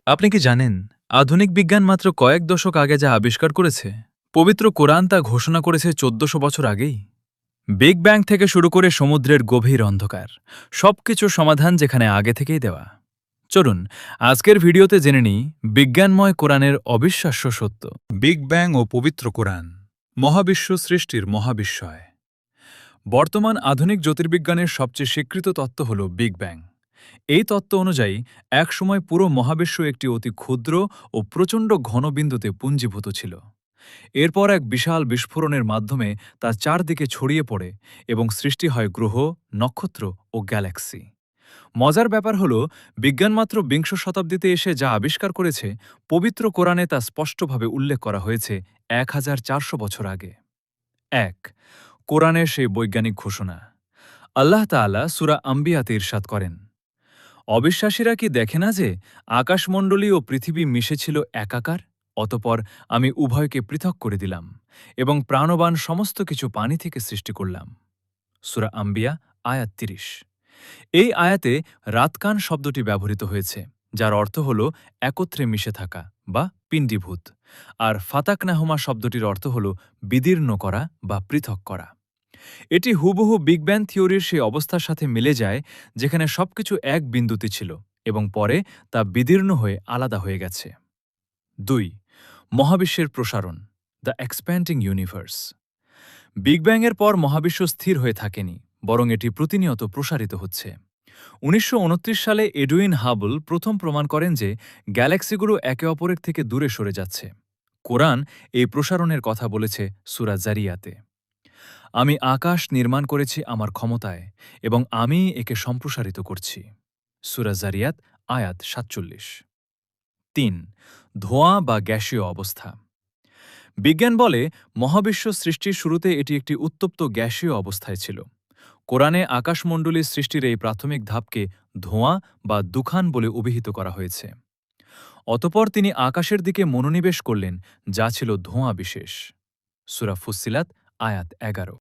আপনি কি জানেন আধুনিক বিজ্ঞান মাত্র কয়েক দশক আগে যা আবিষ্কার করেছে পবিত্র কোরআন তা ঘোষণা করেছে ১৪০০ বছর আগেই। বিগ ব্যাং থেকে শুরু করে সমুদ্রের গভীর অন্ধকার, সবকিছুর সমাধান যেখানে আগে থেকেই দেওয়া। চলুন আজকের ভিডিওতে জেনে নিই বিজ্ঞানময় কোরআনের অবিশ্বাস্য সত্য। বিগ ব্যাং ও পবিত্র কোরআন, মহাবিশ্ব সৃষ্টির মহাবিস্ময়। বর্তমান আধুনিক জ্যোতির্বিজ্ঞানের সবচেয়ে স্বীকৃত তত্ত্ব হল বিগ ব্যাং। এই তত্ত্ব অনুযায়ী একসময় পুরো মহাবিশ্ব একটি অতি ক্ষুদ্র ও প্রচণ্ড ঘনবিন্দুতে পুঞ্জীভূত ছিল। এরপর এক বিশাল বিস্ফোরণের মাধ্যমে তা চারদিকে ছড়িয়ে পড়ে এবং সৃষ্টি হয় গ্রহ, নক্ষত্র ও গ্যালাক্সি। মজার ব্যাপার হল, বিজ্ঞান মাত্র বিংশ শতাব্দীতে এসে যা আবিষ্কার করেছে, পবিত্র কোরআনে তা স্পষ্টভাবে উল্লেখ করা হয়েছে ১৪০০ বছর আগে। ১. কোরআনের সেই বৈজ্ঞানিক ঘোষণা। আল্লাহ তাআলা সূরা আম্বিয়াতে ইরশাদ করেন, অবিশ্বাসীরা কি দেখে না যে আকাশমণ্ডলী ও পৃথিবী মিশেছিল একাকার, অতপর আমি উভয়কে পৃথক করে দিলাম এবং প্রাণবান সমস্ত কিছু পানি থেকে সৃষ্টি করলাম। সূরা আম্বিয়া আয়াত ৩০। এই আয়াতে রাতকান শব্দটি ব্যবহৃত হয়েছে, যার অর্থ হল একত্রে মিশে থাকা বা পিণ্ডীভূত, আর ফাতাকনাহুমা শব্দটির অর্থ হল বিদীর্ণ করা বা পৃথক করা। এটি হুবহু বিগ ব্যাং থিওরির সেই অবস্থার সাথে মিলে যায় যেখানে সবকিছু এক বিন্দুতে ছিল এবং পরে তা বিদীর্ণ হয়ে আলাদা হয়ে গেছে। ২. মহাবিশ্বের প্রসারণ, দ্য এক্সপ্যান্ডিং ইউনিভার্স। বিগ ব্যাংয়ের পর মহাবিশ্ব স্থির হয়ে থাকেনি, বরং এটি প্রতিনিয়ত প্রসারিত হচ্ছে। ১৯২৯ সালে এডুইন হাবল প্রথম প্রমাণ করেন যে গ্যালাক্সিগুলো একে অপরের থেকে দূরে সরে যাচ্ছে। কোরআন এই প্রসারণের কথা বলেছে সূরা জারিয়াতে। আমি আকাশ নির্মাণ করেছি আমার ক্ষমতায় এবং আমি একে সম্প্রসারিত করছি। সূরা জারিয়াত আয়াত ৪৭। ৩. ধোঁয়া বা গ্যাসীয় অবস্থা। বিজ্ঞান বলে মহাবিশ্ব সৃষ্টির শুরুতে এটি একটি উত্তপ্ত গ্যাসীয় অবস্থায় ছিল। কোরআনে আকাশমণ্ডলীর সৃষ্টির এই প্রাথমিক ধাপকে ধোঁয়া বা দুখান বলে অভিহিত করা হয়েছে। অতপর তিনি আকাশের দিকে মনোনিবেশ করলেন, যা ছিল ধোঁয়া বিশেষ। সূরা ফুssiলাত আয়াত ১১।